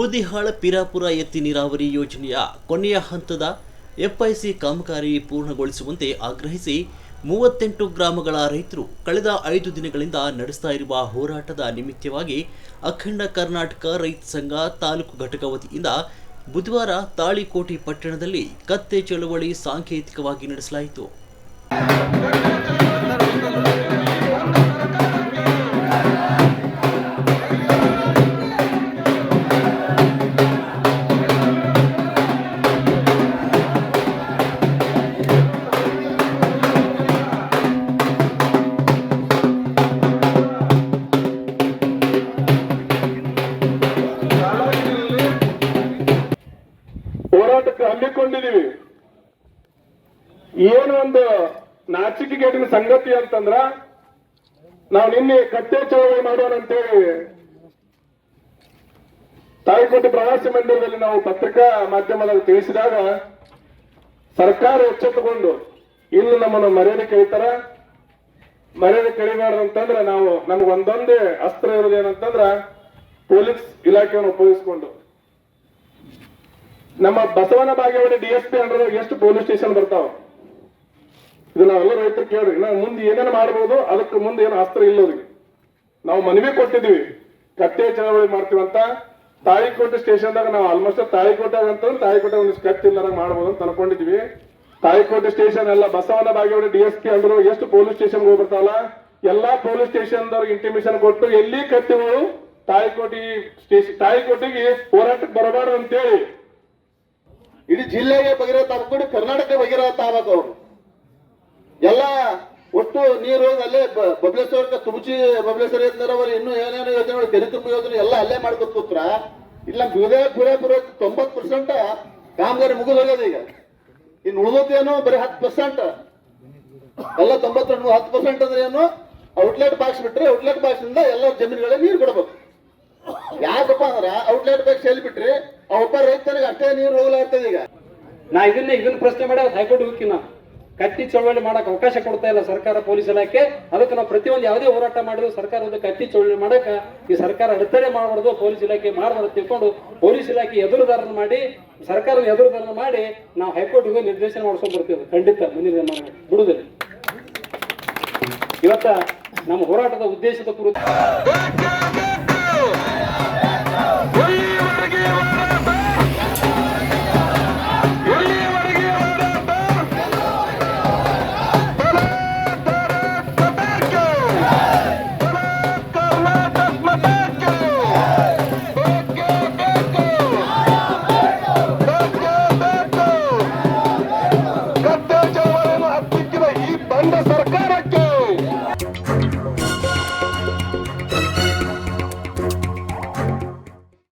ಬೂದಿಹಾಳ ಪಿರಾಪುರ ಎತ್ತಿ ನೀರಾವರಿ ಯೋಜನೆಯ ಕೊನೆಯ ಹಂತದ ಎಫ್ಐಸಿ ಕಾಮಗಾರಿ ಪೂರ್ಣಗೊಳಿಸುವಂತೆ ಆಗ್ರಹಿಸಿ 38 ಗ್ರಾಮಗಳ ರೈತರು ಕಳೆದ 5 ದಿನಗಳಿಂದ ನಡೆಸ್ತಾ ಇರುವ ಹೋರಾಟದ ನಿಮಿತ್ತವಾಗಿ ಅಖಂಡ ಕರ್ನಾಟಕ ರೈತ ಸಂಘ ತಾಲೂಕು ಘಟಕ ವತಿಯಿಂದ ಬುಧವಾರ ತಾಳಿಕೋಟೆ ಪಟ್ಟಣದಲ್ಲಿ ಕತ್ತೆ ಚಳವಳಿ ಸಾಂಕೇತಿಕವಾಗಿ ನಡೆಸಲಾಯಿತು. ಹೋರಾಟಕ್ಕೆ ಹಮ್ಮಿಕೊಂಡಿದೀವಿ. ಏನು ಒಂದು ನಾಚಿಕೆಗೇಡಿನ ಸಂಗತಿ ಅಂತಂದ್ರ ನಾವು ನಿನ್ನೆ ಕತ್ತೆ ಚಳವಳಿ ಮಾಡೋಣ ಅಂತೇಳಿ ತಾಳಿಕೋಟೆ ಪ್ರವಾಸಿ ಮಂದಿರದಲ್ಲಿ ನಾವು ಪತ್ರಿಕಾ ಮಾಧ್ಯಮದಲ್ಲಿ ತಿಳಿಸಿದಾಗ ಸರ್ಕಾರ ಎಚ್ಚೆತ್ತುಕೊಂಡು ಇನ್ನು ನಮ್ಮನ್ನು ಮರ್ಯಾದೆ ಕಳೀತಾರ, ಮರ್ಯಾದೆ ಕಳಿಬಾರ್ದು ಅಂತಂದ್ರೆ ನಾವು ನಮ್ಗೆ ಒಂದೊಂದೇ ಅಸ್ತ್ರ ಇರೋದೇನಂತಂದ್ರ ಪೊಲೀಸ್ ಇಲಾಖೆಯನ್ನು ಉಪಯೋಗಿಸಿಕೊಂಡು ನಮ್ಮ ಬಸವನ ಬಾಗೇವಾಡಿ DSP ಅಂಡ್ರೆ ಎಷ್ಟು ಪೊಲೀಸ್ ಸ್ಟೇಷನ್ ಬರ್ತಾವ, ಇದು ನಾವೆಲ್ಲ ರೈತರು ಕೇಳ್ರಿ. ನಾವು ಮುಂದೆ ಏನೇನು ಮಾಡಬಹುದು, ಅದಕ್ಕೆ ಮುಂದೆ ಏನು ಅಸ್ತ್ರ ಇಲ್ಲೋರಿಗೆ ನಾವು ಮನವಿ ಕೊಟ್ಟಿದ್ವಿ. ಕತ್ತೆ ಚಳವಳಿ ಮಾಡ್ತೀವಂತ ತಾಳಿಕೋಟೆ ಸ್ಟೇಷನ್ದಾಗ ನಾವು ಆಲ್ಮೋಸ್ಟ್ ತಾಳಿಕೋಟೆ ಅಂತಂದ್ರೆ ತಾಳಿಕೋಟೆ ಒಂದಿಷ್ಟು ಕತ್ತಿಲ್ಲಾರ ಮಾಡ್ಬೋದು ಅಂತ ಅನ್ಕೊಂಡಿದ್ವಿ. ತಾಳಿಕೋಟೆ ಸ್ಟೇಷನ್ ಎಲ್ಲ ಬಸವನ ಬಾಗೇವಾಡಿ DSP ಅಂದ್ರು ಎಷ್ಟು ಪೊಲೀಸ್ ಸ್ಟೇಷನ್ ಹೋಗ್ಬಿಡ್ತಾವಲ್ಲ, ಎಲ್ಲಾ ಪೊಲೀಸ್ ಸ್ಟೇಷನ್ದವ್ರಿಗೆ ಇಂಟಿಮೇಷನ್ ಕೊಟ್ಟು ಎಲ್ಲಿ ಕತ್ತಿಗಳು ತಾಳಿಕೋಟೆಗೆ ಹೋರಾಟಕ್ಕೆ ಬರಬಾರ್ದು ಅಂತೇಳಿ ಇಡೀ ಜಿಲ್ಲೆಗೆ ಬಗೆರತ್ತ ಹಾಕೊಂಡು ಕರ್ನಾಟಕ ಬಗೆರತ್ತ ಆಗ್ಬೇಕು. ಅವರು ಎಲ್ಲ ಒಟ್ಟು ನೀರು ಅಲ್ಲೇ ಬಬಲೇಶ್ವರ ತುಮಚಿ ಬಬಲೇಶ್ವರ ನೀರಾವರಿ ಇನ್ನೂ ಏನೇನು ಯೋಜನೆ ಕೆರೆ ತುಂಬ ಯೋಜನೆ ಎಲ್ಲ ಅಲ್ಲೇ ಮಾಡ್ಕೊತ ಕೂತ್ರ ಇಲ್ಲ ಪುರ 90% ಕಾಮಗಾರಿ ಮುಗಿದು ಹೋಗ್ಯದ. ಈಗ ಇನ್ನು ಉಳಿದೇನು ಬರೀ 10%, ಎಲ್ಲ 92 10% ಅಂದ್ರೆ ಏನು ಔಟ್ಲೆಟ್ ಬಾಕ್ಸ್ ಬಿಟ್ರೆ ಔಟ್ಲೆಟ್ ಬಾಕ್ಸ್ ಇಂದ ಎಲ್ಲ ಜಮೀನುಗಳೇ ನೀರು ಕೊಡಬೇಕು. ಯಾಕಪ್ಪ ಅಂದ್ರ ಔಟ್ಲೆಟ್ ಬಾಕ್ಸ್ ಎಲ್ಲಿ ಬಿಟ್ರಿ ಒಬ್ಬ ರೈತನಿಗೆ ಅಷ್ಟೇ ನೀರು ಹೋಗ್ಲಾಗ್ತದೆ. ಈಗ ನಾ ಇದನ್ನ ಪ್ರಶ್ನೆ ಮಾಡಿ ಹೈಕೋರ್ಟ್ ಹೋಗಿನ ಕತ್ತಿ ಚಳವಳಿ ಮಾಡಕ್ ಅವಕಾಶ ಕೊಡ್ತಾ ಇಲ್ಲ ಸರ್ಕಾರ, ಪೊಲೀಸ್ ಇಲಾಖೆ. ಅದಕ್ಕೆ ನಾವು ಪ್ರತಿಯೊಂದು ಯಾವುದೇ ಹೋರಾಟ ಮಾಡಿದ್ರು ಸರ್ಕಾರದ ಕತ್ತಿ ಚಳವಳಿ ಮಾಡಕ ಈ ಸರ್ಕಾರ ಅಡೆತಡೆ ಮಾಡಬಾರ್ದು, ಪೊಲೀಸ್ ಇಲಾಖೆ ಮಾಡಬಾರ್ದು ತಿಳ್ಕೊಂಡು ಪೊಲೀಸ್ ಇಲಾಖೆ ಎದುರುದಾರನ ಮಾಡಿ ಸರ್ಕಾರದ ಎದುರುದಾರನ ಮಾಡಿ ನಾವು ಹೈಕೋರ್ಟ್ಗೆ ನಿರ್ದೇಶನ ಮಾಡಿಸ್ಕೊಂಡ್ ಬರ್ತೀವಿ. ಖಂಡಿತ ಮುಂದಿನ ಬಿಡುವುದಿಲ್ಲ. ಇವತ್ತ ನಮ್ಮ ಹೋರಾಟದ ಉದ್ದೇಶದ ಕುರಿತು